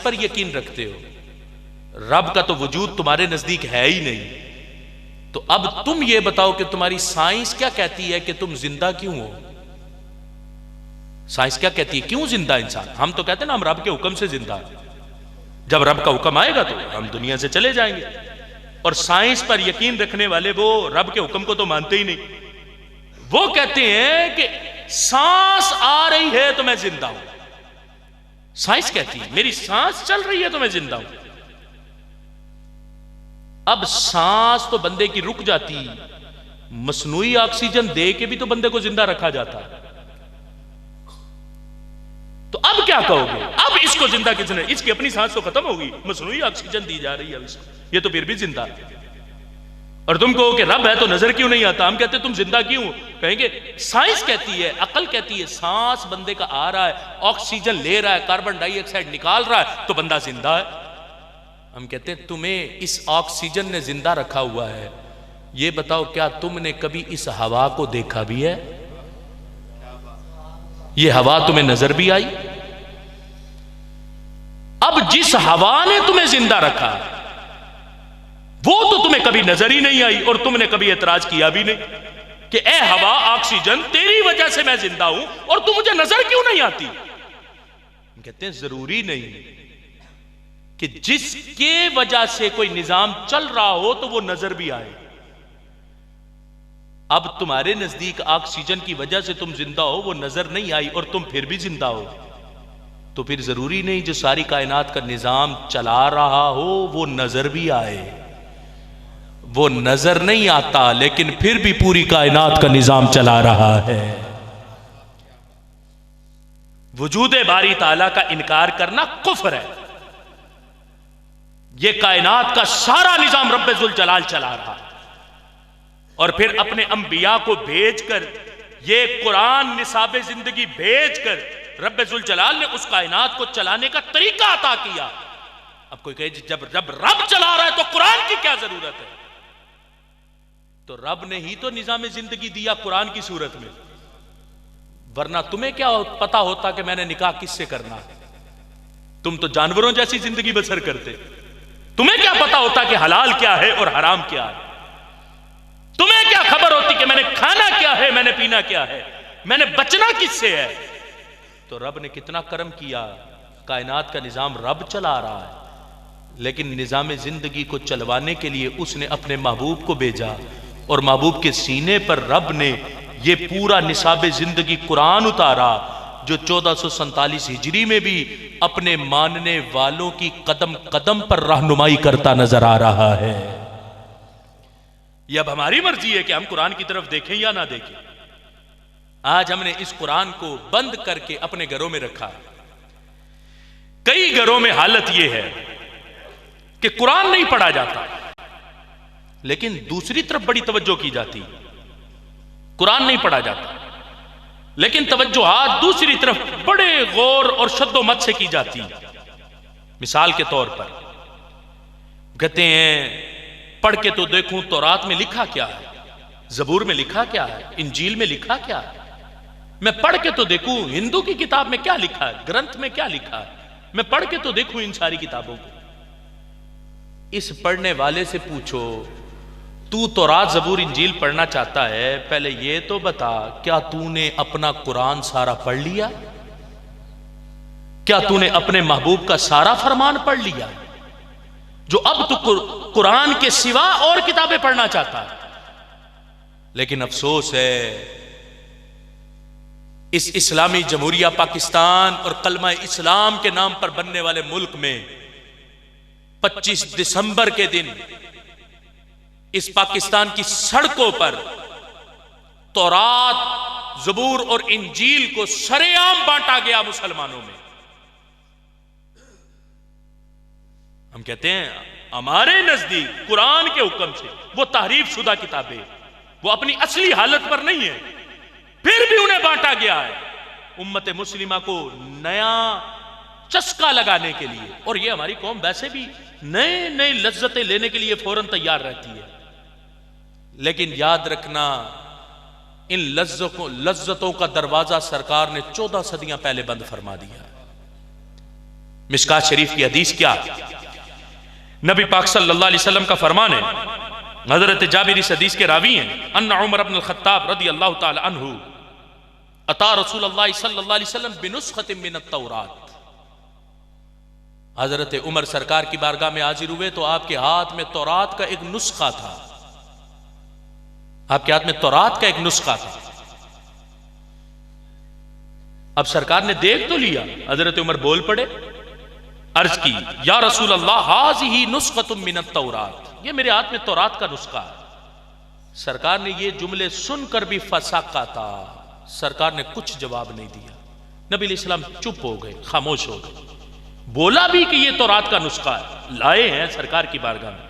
पर यकीन रखते हो, रब का तो वजूद तुम्हारे नजदीक है ही नहीं। तो अब तुम ये बताओ कि तुम्हारी साइंस क्या कहती है कि तुम जिंदा क्यों हो? साइंस क्या कहती है, क्यों जिंदा इंसान? हम तो कहते हैं ना, हम रब के हुक्म से जिंदा है। जब रब का हुक्म आएगा तो हम दुनिया से चले जाएंगे। और साइंस पर यकीन रखने वाले वो रब के हुक्म को तो मानते ही नहीं। वो कहते हैं कि सांस आ रही है तो मैं जिंदा हूं। साइंस कहती है मेरी सांस चल रही है तो मैं जिंदा हूं। अब सांस तो बंदे की रुक जाती, मसनूई ऑक्सीजन दे के भी तो बंदे को जिंदा रखा जाता। तो अब क्या कहोगे? अब इसको जिंदा किसने? इसकी अपनी सांस तो खत्म होगी, मसनूई ऑक्सीजन दी जा रही है इसको, ये तो फिर भी जिंदा है। और तुम कहो कि रब है तो नजर क्यों नहीं आता? हम कहते तुम जिंदा क्यों? कहेंगे साइंस कहती है, अकल कहती है सांस बंदे का आ रहा है, ऑक्सीजन ले रहा है, कार्बन डाइऑक्साइड निकाल रहा है तो बंदा जिंदा है। हम कहते हैं तुम्हें इस ऑक्सीजन ने जिंदा रखा हुआ है, ये बताओ क्या तुमने कभी इस हवा को देखा भी है? ये हवा तुम्हें नजर भी आई? अब जिस हवा ने तुम्हें जिंदा रखा वो तो तुम्हें कभी नजर ही नहीं आई, और तुमने कभी एतराज किया भी नहीं कि ए हवा ऑक्सीजन तेरी वजह से मैं जिंदा हूं और तू मुझे नजर क्यों नहीं आती? कहते हैं जरूरी नहीं कि जिसके वजह से कोई निजाम चल रहा हो तो वो नजर भी आए। अब तुम्हारे नजदीक ऑक्सीजन की वजह से तुम जिंदा हो, वो नजर नहीं आई और तुम फिर भी जिंदा हो, तो फिर जरूरी नहीं जो सारी कायनात का निजाम चला रहा हो वो नजर भी आए। वो नजर नहीं आता लेकिन फिर भी पूरी कायनात का निजाम चला रहा है। वजूदे बारी ताला का इनकार करना कुफ्र है। ये कायनात का सारा निजाम रब्बे जुल जलाल चला रहा है, और फिर अपने अंबिया को भेजकर, ये कुरान निसाबे जिंदगी भेजकर रब्बे जुल जलाल ने उस कायनात को चलाने का तरीका अता किया। अब कोई कहे जब रब चला रहा है तो कुरान की क्या जरूरत है? तो रब ने ही तो निजामे जिंदगी दिया कुरान की सूरत में, वरना तुम्हें क्या पता होता कि मैंने निकाह किससे करना है? तुम तो जानवरों जैसी जिंदगी बसर करते। तुम्हें क्या पता होता कि हलाल क्या है और हराम क्या है? तुम्हें क्या खबर होती कि मैंने खाना क्या है, मैंने पीना क्या है, मैंने बचना किससे है? तो रब ने कितना करम किया, कायनात का निजाम रब चला रहा है, लेकिन निजाम जिंदगी को चलवाने के लिए उसने अपने महबूब को भेजा, और महबूब के सीने पर रब ने ये पूरा निसाबे जिंदगी कुरान उतारा, जो 1447 हिजरी में भी अपने मानने वालों की कदम कदम पर रहनुमाई करता नजर आ रहा है। यह अब हमारी मर्जी है कि हम कुरान की तरफ देखें या ना देखें। आज हमने इस कुरान को बंद करके अपने घरों में रखा। कई घरों में हालत यह है कि कुरान नहीं पढ़ा जाता, लेकिन दूसरी तरफ बड़ी तवज्जो की जाती। कुरान नहीं पढ़ा जाता लेकिन तवज्जोहात दूसरी तरफ बड़े गौर और शद्दोमत से की जाती। मिसाल के तौर पर कहते हैं पढ़ के तो देखूं तौरात में लिखा क्या है, जबूर में लिखा क्या है, इंजील में लिखा क्या है। मैं पढ़ के तो देखूं हिंदू की किताब में क्या लिखा है, ग्रंथ में क्या लिखा है, मैं पढ़ के तो देखूं इन सारी किताबों को। इस पढ़ने वाले से पूछो तू तौरात जबूर इंजील पढ़ना चाहता है, पहले ये तो बता क्या तूने अपना कुरान सारा पढ़ लिया? क्या तूने अपने महबूब का सारा फरमान पढ़ लिया, जो अब तू कुरान के सिवा और किताबें पढ़ना चाहता है? लेकिन अफसोस है इस इस्लामी जमहूरिया पाकिस्तान और कलमा इस्लाम के नाम पर बनने वाले मुल्क में 25 दिसंबर के दिन इस पाकिस्तान की सड़कों पर तौरात, जबूर और इंजील को सरेआम बांटा गया मुसलमानों में। हम कहते हैं हमारे नजदीक कुरान के हुक्म से वो तहरीफ शुदा किताबें, वो अपनी असली हालत पर नहीं है, फिर भी उन्हें बांटा गया है उम्मत मुस्लिमा को नया चस्का लगाने के लिए। और ये हमारी कौम वैसे भी नए नए लज्जतें लेने के लिए फौरन तैयार रहती है, लेकिन याद रखना इन लज्जतों का दरवाजा सरकार ने 14 सदियां पहले बंद फरमा दिया। मिशकात शरीफ की हदीस क्या, नबी पाक सल्लल्लाहु अलैहि वसल्लम का फरमान है, हजरत जाबिर इस हदीस के रावी हैं, अन्ना उमर इब्न अल-खत्ताब रदियल्लाहु ताला अन्हु अता रसूलुल्लाह सल्लल्लाहु अलैहि वसल्लम बिनुस्खतिन मिन अत-तौरात। हजरत उमर सरकार की बारगाह में हाजिर हुए तो आपके हाथ में तौरात का एक नुस्खा था, आपके हाथ में तौरात का एक नुस्खा था। अब सरकार ने देख तो लिया, हजरत उमर बोल पड़े, अर्ज की, या रसूल अल्लाह हाज़िही नुस्खतुम मिन अत-तौरात, ये मेरे हाथ में तौरात का नुस्खा है। सरकार ने ये जुमले सुनकर भी फसाका था, सरकार ने कुछ जवाब नहीं दिया। नबी अलैहिस्सलाम चुप हो गए, खामोश हो गए। बोला भी कि ये तौरात का नुस्खा है, लाए हैं सरकार की बारगाह में,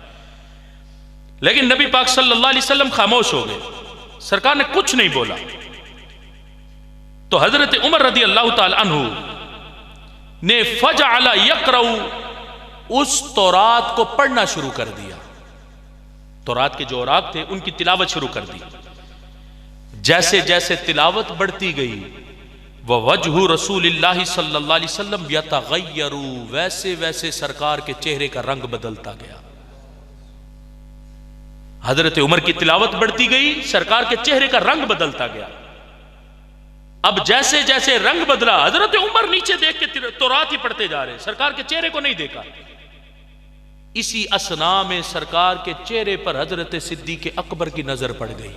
लेकिन नबी पाक सल्लल्लाहु अलैहि वसल्लम खामोश हो गए, सरकार ने कुछ नहीं बोला। तो हजरत उमर रदी अल्लाह ताला अन्हु ने फजअला यक़रउ, उस तौरात को पढ़ना शुरू कर दिया। तौरात के जो औराक थे उनकी तिलावत शुरू कर दी। जैसे जैसे तिलावत बढ़ती गई, वह वजहु रसूलिल्लाहि सल्लल्लाहु अलैहि वसल्लम यतगय्यरु, वैसे वैसे सरकार के चेहरे का रंग बदलता गया। हजरत उमर की तिलावत बढ़ती गई, सरकार के चेहरे का रंग बदलता गया। अब जैसे जैसे रंग बदला, हजरत उमर नीचे देख के तौरात ही पढ़ते जा रहे, सरकार के चेहरे को नहीं देखा। इसी असना में सरकार के चेहरे पर हजरत सिद्दीक अकबर की नजर पड़ गई।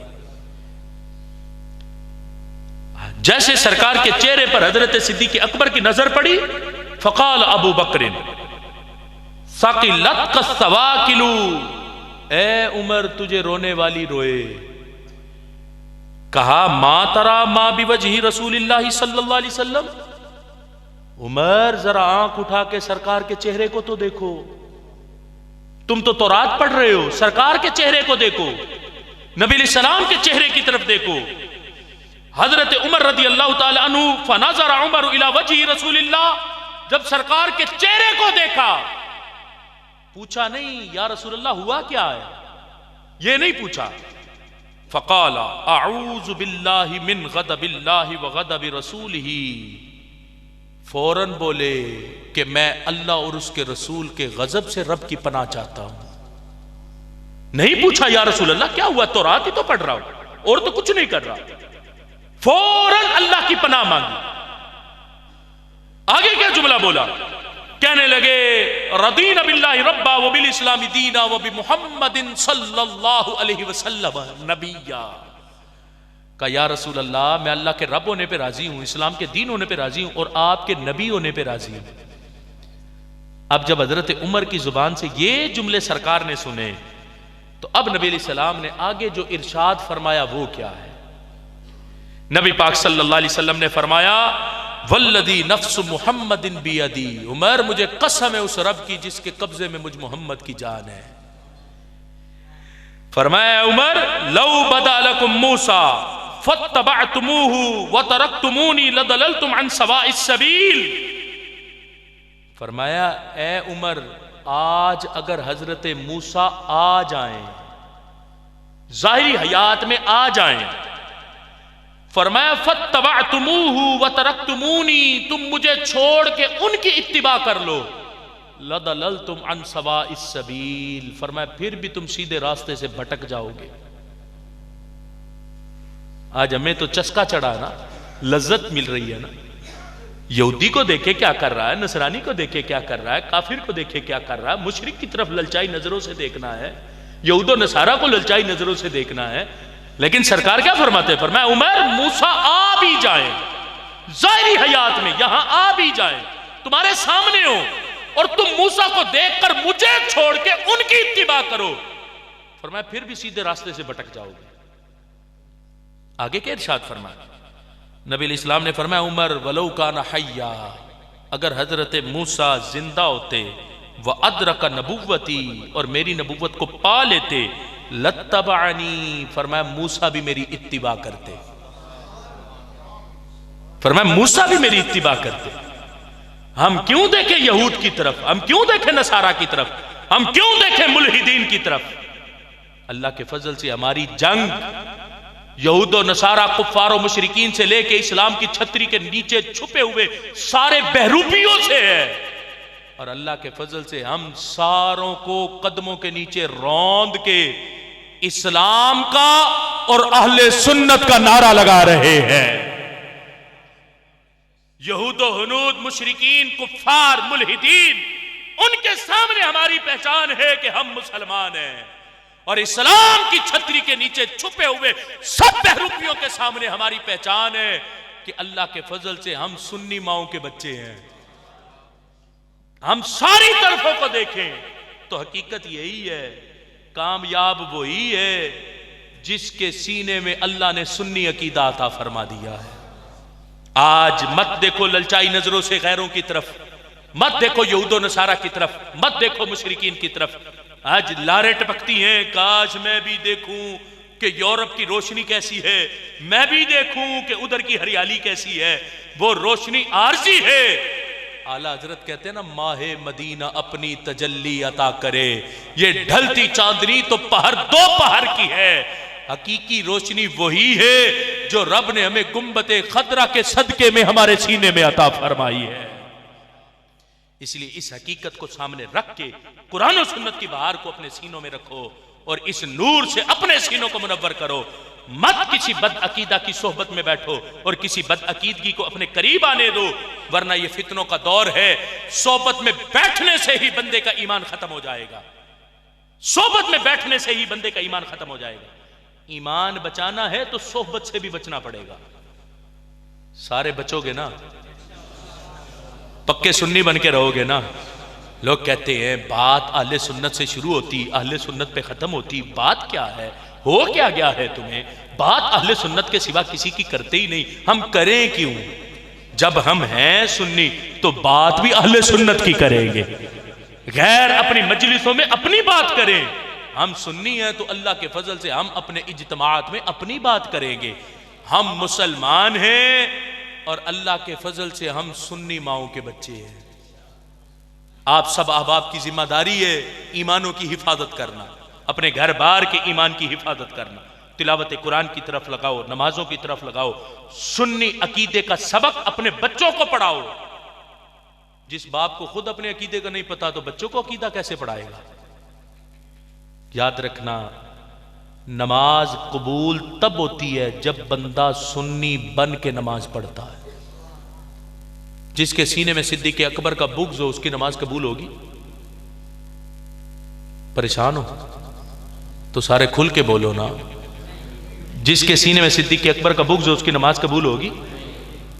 जैसे सरकार के चेहरे पर हजरत सिद्दीक अकबर की नजर पड़ी, फकाल अबू बकरिन सकिलत सवाकिलू, ए उमर तुझे रोने वाली रोए। कहा मा तरा मा बिवजही रसूलिल्लाह सल्लल्लाहु अलैहि वसल्लम, उमर जरा आंख उठा के सरकार के चेहरे को तो देखो, तुम तो तौरात पढ़ रहे हो, सरकार के चेहरे को देखो, नबी अलैहि सलाम के चेहरे की तरफ देखो। हजरत उमर रदी अल्लाह ताला अन्हु फनज़रा उमर इला वजही रसूलिल्लाह, जब सरकार के चेहरे को देखा, पूछा नहीं या रसूलल्लाह हुआ क्या है, ये नहीं पूछा। फ़क़ाला अऊज़ु बिल्लाहि मिन ग़ज़बिल्लाहि व ग़ज़बि रसूलिही, फौरन बोले कि मैं अल्लाह और उसके रसूल के गजब से रब की पनाह चाहता हूं। नहीं पूछा या रसूल अल्लाह क्या हुआ, तौरात ही तो पढ़ रहा हूं और तो कुछ नहीं कर रहा। फौरन अल्लाह की पनाह मांगी। आगे क्या जुमला बोला, कहने लगे रदीना बिल्लाहि रब्बा व बिल इस्लामी दीना व बि मुहम्मदिन सल्लल्लाहु अलैहि वसल्लम नबिया। का या रसूल अल्लाह, मैं अल्लाह के रब होने पे राजी हूं, इस्लाम के दीन होने पे राजी हूं और आपके नबी होने पे राजी हूं। अब जब हजरत उमर की जुबान से ये जुमले सरकार ने सुने, तो अब नबी सलाम ने आगे जो इरशाद फरमाया वो क्या है। नबी पाक सल्लल्लाहु अलैहि वसल्लम ने फरमाया, वल्लदी नफ्स मुहम्मदिन बियदी, उमर मुझे कसम है उस रब की जिसके कब्जे में मुझ मोहम्मद की जान है। फरमाया उमर, लौ बदा लकुम मूसा फत्तबअतुमूहु व तरकतुमूनी लदललतुम अन सवाइस सबील। फरमाया ए उमर, आज अगर हजरत मूसा आ जाएं, जाहिरी हयात में आ जाएं, फरमाया फत्तबअतुमूहु व तरकतुमूनी, तुम मुझे छोड़ के उनकी इत्तिबा कर लो, लदललतुम अन सवाइस सबील, फरमाया फिर भी तुम सीधे रास्ते से भटक जाओगे। आज हमें तो चस्का चढ़ा ना, लज्जत मिल रही है ना। यहूदी को देखे क्या कर रहा है, नसरानी को देखे क्या कर रहा है, काफिर को देखे क्या कर रहा है, मुशरिक की तरफ ललचाई नजरों से देखना है, यहूदो नसारा को ललचाई नजरों से देखना है। लेकिन सरकार क्या फरमाते हैं, फरमाया उमर मूसा आ भी जाए, जाहिरी हयात में यहां आ भी जाए, तुम्हारे सामने हो और तुम मूसा को देखकर मुझे छोड़ के उनकी इत्तिबा करो, फरमाया फिर भी सीधे रास्ते से भटक जाओगे। आगे क्या इरशाद फरमाया, नबी इस्लाम ने फरमाया उमर वलौ काना हय्या, अगर हजरत मूसा जिंदा होते, व अदरक नबुव्वती, और मेरी नबुव्वत को पा लेते, लत्तबअनी, फरमाया मूसा भी मेरी इत्तिबा करते, फरमाया मूसा भी मेरी इत्तिबा करते। हम क्यों देखें यहूद की तरफ, हम क्यों देखें नसारा की तरफ, हम क्यों देखें मुल्हिदीन की तरफ। अल्लाह के फजल से हमारी जंग यहूद और नसारा कुफ्फार और मुशरिकीन से लेके इस्लाम की छतरी के नीचे छुपे हुए सारे बहरूपियों से है। और अल्लाह के फजल से हम सारों को कदमों के नीचे रौंद के इस्लाम का और अहले सुन्नत का नारा लगा रहे हैं। यहूदो हुनूद, मुशरिकीन, कुफ्फार, मुल्हिदीन, उनके सामने हमारी पहचान है कि हम मुसलमान हैं, और इस्लाम की छतरी के नीचे छुपे हुए सब बहरूपियों के सामने हमारी पहचान है कि अल्लाह के फजल से हम सुन्नी माओं के बच्चे हैं। हम सारी तरफों को देखें तो हकीकत यही है, कामयाब वही है जिसके सीने में अल्लाह ने सुन्नी अकीदा अता फरमा दिया है। आज मत देखो ललचाई नजरों से गैरों की तरफ, मत देखो यहूदो नसारा की तरफ, मत देखो मुशरिकीन की तरफ। आज लारे टपकती हैं, काश मैं भी देखूं कि यूरोप की रोशनी कैसी है, मैं भी देखूं कि उधर की हरियाली कैसी है। वो रोशनी आरजी है। आला हजरत कहते हैं ना, माहे मदीना अपनी तजल्ली अता करे, ये ढलती चांदनी तो पहर दो पहर की है। हकीकी रोशनी वही है जो रब ने हमें गुंबते खतरा के सदके में हमारे सीने में अता फरमाई है। इसलिए इस हकीकत को सामने रख के कुरान और सुन्नत की बहार को अपने सीनों में रखो और इस नूर से अपने सीनों को मुनव्वर करो। मत किसी बद अकीदा की सोहबत में बैठो और किसी बद अकीदगी को अपने करीब आने दो, वरना यह फितनों का दौर है। सोहबत में बैठने से ही बंदे का ईमान खत्म हो जाएगा। सोहबत में बैठने से ही बंदे का ईमान खत्म हो जाएगा। ईमान बचाना है तो सोहबत से भी बचना पड़ेगा। सारे बचोगे ना, पक्के सुन्नी बन के रहोगे ना। लोग कहते हैं बात अहले सुन्नत से शुरू होती, अहले सुन्नत पे खत्म होती। बात क्या है, हो क्या गया है तुम्हें? बात अहले सुन्नत के सिवा किसी की करते ही नहीं। हम करें क्यों? जब हम हैं सुन्नी तो बात भी अहले सुन्नत की करेंगे। गैर अपनी मजलिसों में अपनी बात करें। हम सुन्नी हैं तो अल्लाह के फजल से हम अपने इज्तिमात में अपनी बात करेंगे। हम मुसलमान हैं और अल्लाह के फजल से हम सुन्नी माओं के बच्चे हैं। आप सब अहबाब की जिम्मेदारी है ईमानों की हिफाजत करना, अपने घर बार के ईमान की हिफाजत करना। तिलावत कुरान की तरफ लगाओ, नमाजों की तरफ लगाओ, सुन्नी अकीदे का सबक अपने बच्चों को पढ़ाओ। जिस बाप को खुद अपने अकीदे का नहीं पता तो बच्चों को अकीदा कैसे पढ़ाएगा? याद रखना, नमाज कबूल तब होती है जब बंदा सुन्नी बन के नमाज पढ़ता है। जिसके सीने में सिद्दीक़ अकबर का बुग़्ज़ हो उसकी नमाज कबूल होगी? परेशान हो तो सारे खुल के बोलो ना। जिसके सीने में सिद्दीक़ अकबर का बुग़्ज़ हो उसकी नमाज कबूल होगी?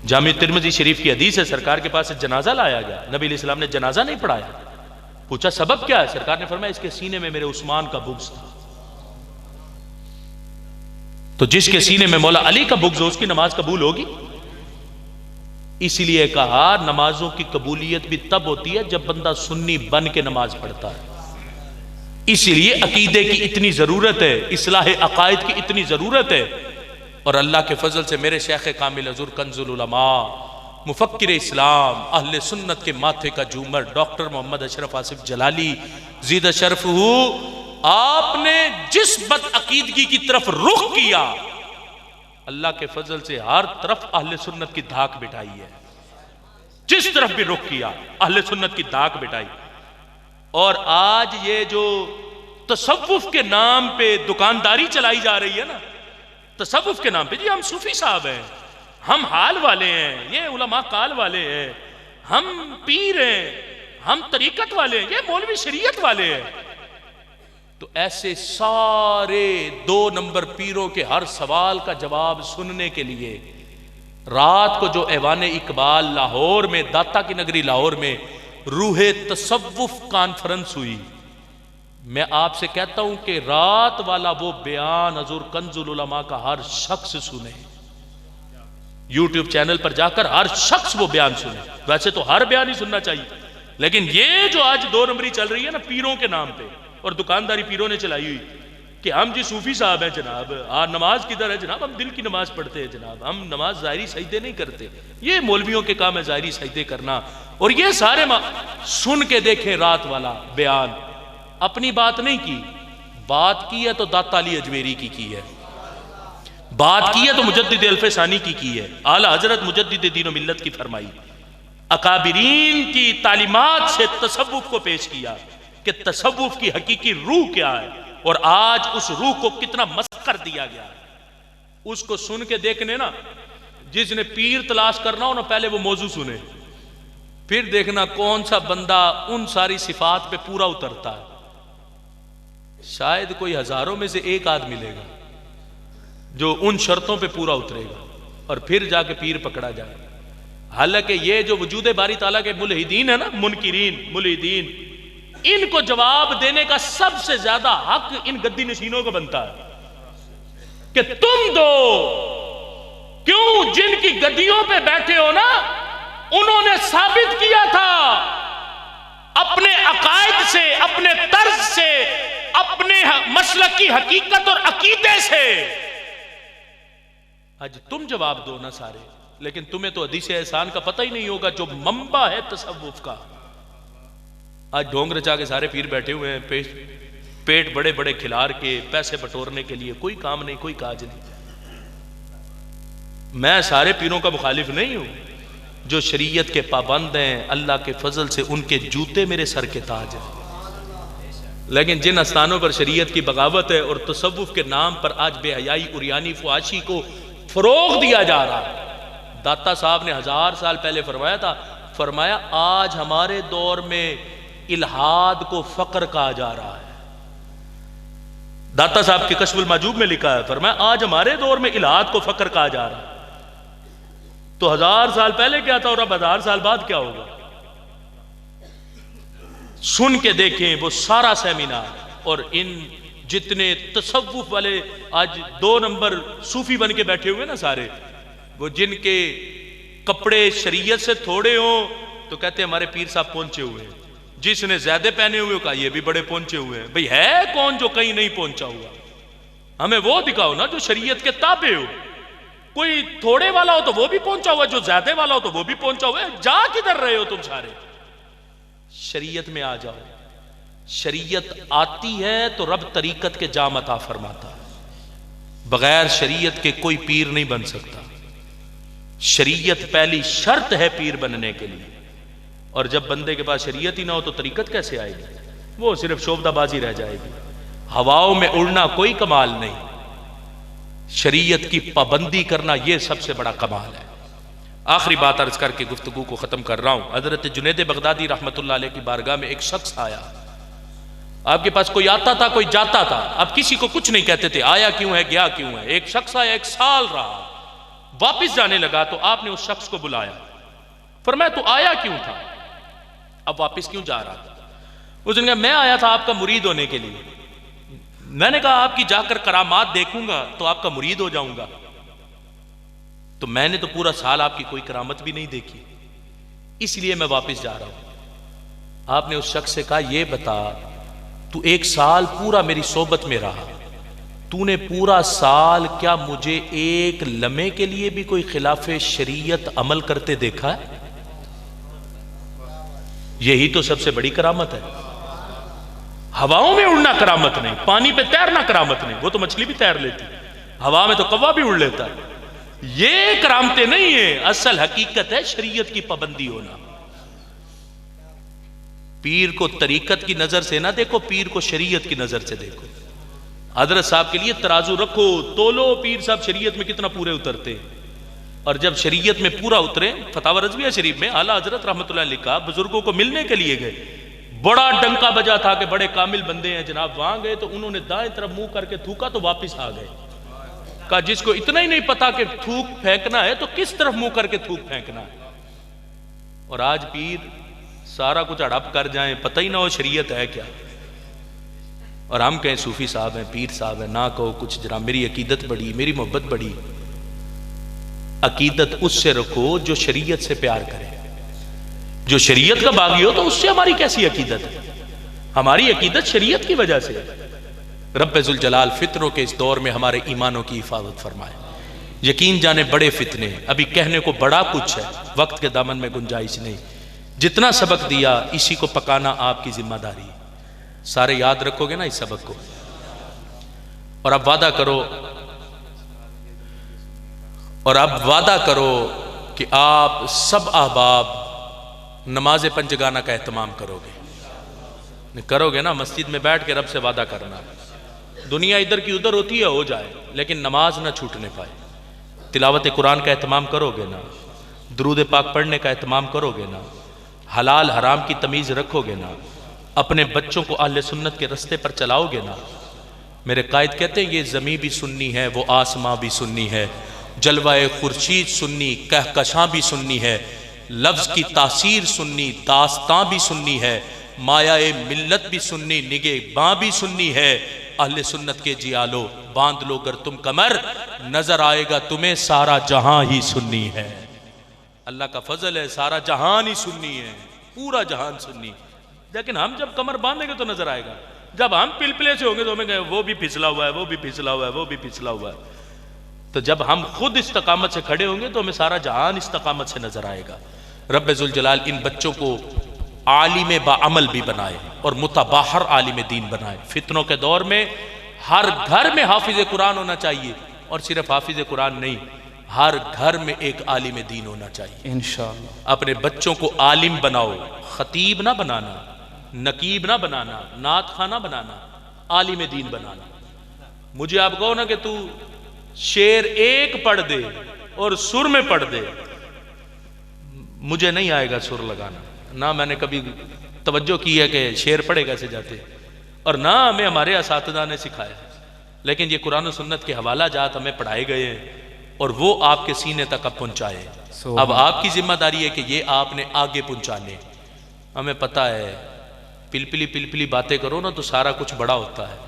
जामी तिरमिज़ी शरीफ की हदीस है, सरकार के पास जनाजा लाया गया, नबी अलैहि सलाम ने जनाजा नहीं पढ़ाया। पूछा सबब क्या है? सरकार ने फरमाया इसके सीने में मेरे उस्मान का बुग़्ज़ था। तो जिसके सीने में मौला अली का बुग़्ज़ हो उसकी नमाज कबूल होगी? इसलिए कहा नमाजों की कबूलियत भी तब होती है जब बंदा सुन्नी बन के नमाज पढ़ता है। इसलिए अकीदे की इतनी जरूरत है, इस्लाह अकायद की इतनी जरूरत है। और अल्लाह के फजल से मेरे शेख कामिल हुज़ूर कंजुल उलमा, मुफक्किर इस्लाम, अहले सुन्नत के माथे का झूमर doctor Mohammad Ashraf Asif Jalali ज़ीद Sharaf who, आपने जिस बद अकीदगी की तरफ रुख किया, अल्लाह के फजल से हर तरफ अहले सुन्नत की धाक बिठाई है। जिस तरफ भी रुख किया अहले सुन्नत की धाक बिठाई। और आज ये जो तसव्वुफ के नाम पे दुकानदारी चलाई जा रही है ना, तसव्वुफ के नाम पे, जी हम सूफी साहब हैं, हम हाल वाले हैं, ये उलमा काल वाले हैं, हम पीर हैं, हम तरीकत वाले हैं, ये मौलवी शरीयत वाले हैं। तो ऐसे सारे 2 नंबर पीरों के हर सवाल का जवाब सुनने के लिए रात को जो ऐवान इकबाल लाहौर में, दाता की नगरी लाहौर में रूहे तसव्वुफ कॉन्फ्रेंस हुई, मैं आपसे कहता हूं कि रात वाला वो बयान हुज़ूर कंजुल उलमा का हर शख्स सुने। यूट्यूब चैनल पर जाकर हर शख्स वो बयान सुने। वैसे तो हर बयान ही सुनना चाहिए, लेकिन ये जो आज 2 नंबरी चल रही है ना पीरों के नाम पे, और दुकानदारी पीरों ने चलाई हुई कि हम जी सूफी साहब हैं जनाब, नमाज किधर है जनाब, हम दिल की नमाज पढ़ते हैं जनाब, हम नमाज ज़ाहिरी सजदे नहीं करते, ये मौलवियों के काम है ज़ाहिरी सजदे करना। और ये सारे सुन के देखें रात वाला बयान, अपनी बात नहीं की, बात की है तो दाता अली अजमेरी की है, बात की है तो मुजद्दिद अल्फसानी की है, आला हजरत मुजद्दिद दीन व मिल्लत की फरमाई। अकाबिरीन की तालीमात से तसव्वुफ को पेश किया कि तसव्वुफ की हकीकी रूह क्या है, और आज उस रूह को कितना मस्त कर दिया गया है। उसको सुन के देखने ना, जिसने पीर तलाश करना हो ना, पहले वो मौजू सुने, फिर देखना कौन सा बंदा उन सारी सिफात पे पूरा उतरता है। शायद कोई हजारों में से एक आदमी मिलेगा जो उन शर्तों पे पूरा उतरेगा, और फिर जाके पीर पकड़ा जाए। हालांकि ये जो वजूद बारी ताला के मुल्हिदीन है ना, मुनकिरीन मुल्हिदीन, इनको जवाब देने का सबसे ज्यादा हक इन गद्दी नशीनों को बनता है कि तुम दो। क्यों? जिनकी गद्दियों पे बैठे हो ना, उन्होंने साबित किया था अपने अकायद से, अपने तर्ज से, अपने मसलक की हकीकत और अकीदे से। आज तुम जवाब दो ना सारे, लेकिन तुम्हें तो हदीस एहसान का पता ही नहीं होगा, जो मंबा है तसव्वुफ का। आज ढोंग रचा के सारे पीर बैठे हुए हैं, पेट बड़े बड़े खिलार के पैसे बटोरने के लिए, कोई काम नहीं, कोई काज नहीं। मैं सारे पीरों का मुखालिफ नहीं हूं, जो शरीयत के पाबंद हैं, अल्लाह के फजल से उनके जूते मेरे सर के ताज हैं। लेकिन जिन आस्थानों पर शरीयत की बगावत है और तसव्वुफ के नाम पर आज बेहयाई, उरियानी, फुआशी को फरोग दिया जा रहा है। दाता साहब ने 1000 साल पहले फरमाया था, फरमाया आज हमारे दौर में इल्हाद को फक्र कहा जा रहा है। दाता साहब के कश्फुल माजूब में लिखा है, फरमाया आज हमारे दौर में इल्हाद को फक्र कहा जा रहा है। तो 1000 साल पहले क्या था और अब 1000 साल बाद क्या होगा? सुन के देखें वो सारा सेमिनार, और इन जितने तसव्वुफ वाले आज 2 नंबर सूफी बन के बैठे हुए ना सारे, वो जिनके कपड़े शरीयत से थोड़े हो तो कहते हैं हमारे पीर साहब पहुंचे हुए हैं, जिसने ज्यादा पहने हुए का ये भी बड़े पहुंचे हुए हैं। भाई है कौन जो कहीं नहीं पहुंचा हुआ? हमें वो दिखाओ ना जो शरीयत के ताबे हो। कोई थोड़े वाला हो तो वो भी पहुंचा हुआ, जो ज्यादा वाला हो तो वो भी पहुंचा हुआ है। जा किधर रहे हो तुम सारे? शरीयत में आ जाओ। शरीयत आती है तो रब तरीकत के जाम अता फरमाता है। बगैर शरीयत के कोई पीर नहीं बन सकता। शरीयत पहली शर्त है पीर बनने के लिए, और जब बंदे के पास शरीयत ही ना हो तो तरीकत कैसे आएगी? वो सिर्फ शोबदाबाजी रह जाएगी। हवाओं में उड़ना कोई कमाल नहीं, शरीयत की पाबंदी करना यह सबसे बड़ा कमाल है। आखिरी बात अर्ज करके गुफ्तगू को खत्म कर रहा हूं। हजरत जुनैद बगदादी रहमतुल्लाह अलैह की बारगाह में एक शख्स आया। आपके पास कोई आता था, कोई जाता था, आप किसी को कुछ नहीं कहते थे, आया क्यों है, गया क्यों है। एक शख्स आया, 1 साल रहा, वापिस जाने लगा तो आपने उस शख्स को बुलाया, फरमाया तू आया क्यों था, अब वापिस क्यों जा रहा था? उसने कहा मैं आया था आपका मुरीद होने के लिए। मैंने कहा आपकी जाकर करामात देखूंगा तो आपका मुरीद हो जाऊंगा। तो मैंने तो पूरा साल आपकी कोई करामत भी नहीं देखी, इसलिए मैं वापस जा रहा हूं। आपने उस शख्स से कहा ये बता, तू 1 साल पूरा मेरी सोबत में रहा, तूने पूरा साल क्या मुझे एक लम्हे के लिए भी कोई खिलाफे शरीयत अमल करते देखा है? यही तो सबसे बड़ी करामत है। हवाओं में उड़ना करामत नहीं, पानी पे तैरना करामत नहीं, वो तो मछली भी तैर लेती, हवा में तो कौवा भी उड़ लेता है। ये करामतें नहीं है, असल हकीकत है शरीयत की पाबंदी होना। पीर को तरीकत की नजर से ना देखो, पीर को शरीयत की नजर से देखो। हजरत साहब के लिए तराजू रखो, तोलो पीर साहब शरीयत में कितना पूरे उतरते, और जब शरीयत में पूरा उतरे, फतावा रज़विया शरीफ में आला हजरत रहमतुल्लाह अलैह लिखा, बुजुर्गों को मिलने के लिए गए, बड़ा डंका बजा था कि बड़े कामिल बंदे हैं जनाब। वहां गए तो उन्होंने दाएं तरफ मुंह करके थूका तो वापिस आ गए। कहा जिसको इतना ही नहीं पता कि थूक फेंकना है तो किस तरफ मुंह करके थूक फेंकना है। और आज पीर सारा कुछ हड़प कर जाएं, पता ही ना हो शरीयत है क्या, और हम कहें सूफी साहब हैं, पीर साहब हैं। ना कहो कुछ, जरा मेरी अकीदत बड़ी, मेरी मोहब्बत बड़ी। अकीदत उससे रखो जो शरीयत से प्यार करे। जो शरीयत का बागी हो तो उससे हमारी कैसी अकीदत है? हमारी अकीदत शरीयत की वजह से। रब्बे जुल जलाल फितरों के इस दौर में हमारे ईमानों की हिफाजत फरमाए। यकीन जाने बड़े फितने, अभी कहने को बड़ा कुछ है, वक्त के दामन में गुंजाइश नहीं। जितना सबक दिया इसी को पकाना आपकी जिम्मेदारी। सारे याद रखोगे ना इस सबक को, और अब वादा करो, और अब वादा करो कि आप सब अहबाब नमाज पंजगाना का एहतमाम करोगे, नहीं करोगे ना, मस्जिद में बैठ के रब से वादा करना, दुनिया इधर की उधर होती है हो जाए लेकिन नमाज ना छूटने पाए। तिलावत कुरान का एहतमाम करोगे ना, दुरूद पाक पढ़ने का एहतमाम करोगे ना, हलाल हराम की तमीज़ रखोगे ना, अपने बच्चों को अहले सुन्नत के रास्ते पर चलाओगे ना। मेरे कायद कहते हैं ये ज़मीं भी सुन्नी है, वो आसमां भी सुन्नी है, जलवाए खुर्शीद सुन्नी, कहकशां भी सुन्नी है, लफ्ज़ की तासीर सुन्नी, दास्तां भी सुन्नी है, मायाए मिल्लत भी सुन्नी, निगे बाँ भी सुन्नी है। अहले सुन्नत के जियालो बांध लो अगर तुम कमर, नजर आएगा तुम्हें सारा जहां ही सुन्नी है। अल्लाह का फजल है, सारा जहान ही सुन्नी है, पूरा जहान सुन्नी। लेकिन हम जब कमर बांधेंगे तो नजर आएगा, जब हम पिलपिले से होंगे तो हमें कहें वो भी फिसला हुआ है, वो भी फिसला हुआ है, वो भी फिसला हुआ है। तो जब हम खुद इस्तकामत से खड़े होंगे तो हमें सारा जहान इस्तकामत से नजर आएगा। रब्बे जुल जलाल इन बच्चों को आलिम बाअमल भी बनाए और मुतबाहर आलिम दीन बनाए। फितनों के दौर में हर घर में हाफिज कुरान होना चाहिए, और सिर्फ हाफिज कुरान नहीं, हर घर में एक आलिम दीन होना चाहिए इंशाअल्लाह। अपने बच्चों को आलिम बनाओ, खतीब ना बनाना, नकीब ना बनाना, नात खाना बनाना, आलिम दीन बनाना। मुझे आप कहो ना कि तू शेर एक पढ़ दे और सुर में पढ़ दे, मुझे नहीं आएगा सुर लगाना, ना मैंने कभी तवज्जो की है कि शेर पढ़े कैसे जाते, और ना हमें हमारे असातिज़ा ने सिखाया। लेकिन ये कुरान और सुन्नत के हवाला जात हमें पढ़ाए गए और वो आपके सीने तक अब पहुंचाए। अब आपकी जिम्मेदारी है कि ये आपने आगे पहुंचाने। हमें पता है पिलपिली पिलपिली बातें करो ना तो सारा कुछ बड़ा होता है,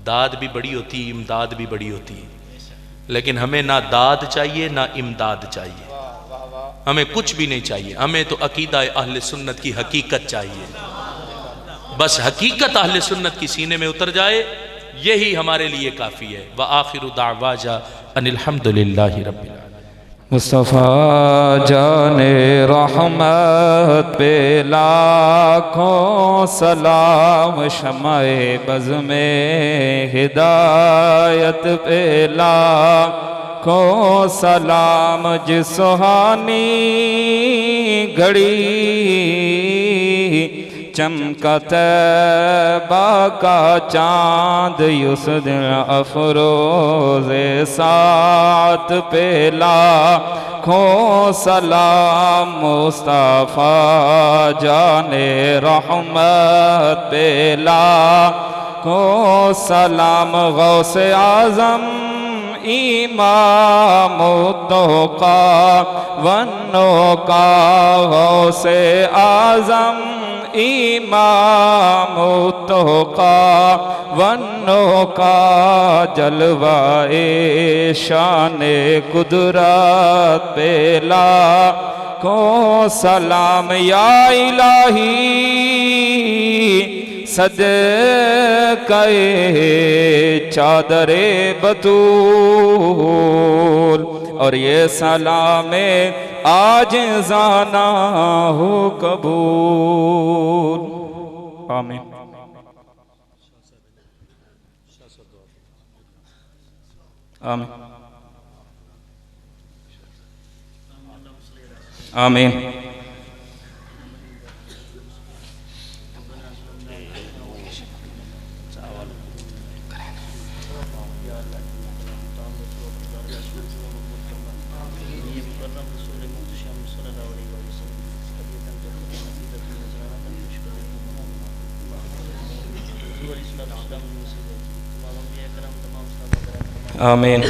दाद भी बड़ी होती है, इमदाद भी बड़ी होती है। लेकिन हमें ना दाद चाहिए ना इमदाद चाहिए, हमें कुछ भी नहीं चाहिए। हमें तो अकीदा अहले सुन्नत की हकीकत चाहिए, बस हकीकत अहले सुन्नत की सीने में उतर जाए, यही हमारे लिए काफ़ी है। व आखिरु दावाजा अनिल हम्दुलिल्लाहि रब्बिल आलमीन। मुस्तफ़ा जाने रहमत पे लाखों सलाम, शमाए बज़ में हिदायत पे लाखों सलाम, जिस सुहानी घड़ी चमका तैबा का चाँद, उस दिन अफरोज़े सात पे लाखों सलाम, मुस्तफ़ा जाने रहमत पे लाखों सलाम, गौसे आज़म इमाम तोका वन्नो का, गौसे आज़म इमाम तोका वन्नो का, जलवाए शाने कुदरत पे लाखों सलाम। या इलाही सदक़े चादरे बतूल, और ये सलामे आज जाना हो कबूल। आमीन। आमीन आमीन। आमीन।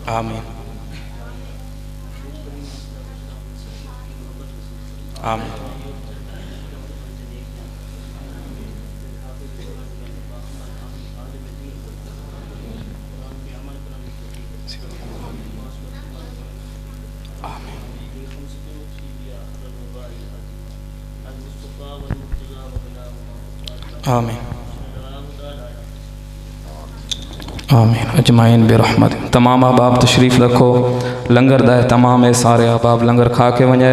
आमीन आमीन। आमीन आमीन अजमाइन बिरहमत। तमाम अहबाब तशरीफ़ रखो, लंगर दाए तमाम सारे अहबाब लंगर खा के वञे।